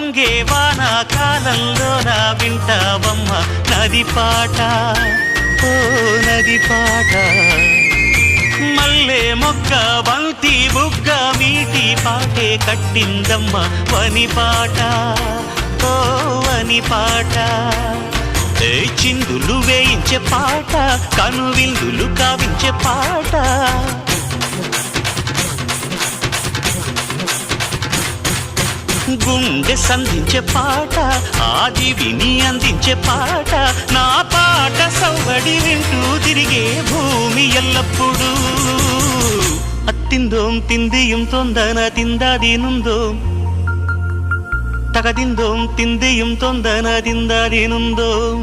పొంగే వానాకాలంలో నా వింటావమ్మ నది పాట, ఓ నది పాట. మల్లె మొగ్గ బంతి బుగ్గ మీటి పాటే కట్టిందమ్మ వని పాట, ఓ వని పాట. చిందులు వేయించే పాట, కనువిందులు కావించే పాట. గుండె సంధించే పాట, ఆది విని అందించే పాట. నా పాట సవ్వడి వింటూ తిరిగే భూమి ఎల్లప్పుడూ. అత్తిందోం తిందియం తొందన తిందాదీనుందోం, తగదిందోం తిందియం తొందన తిందాదీనుందోం.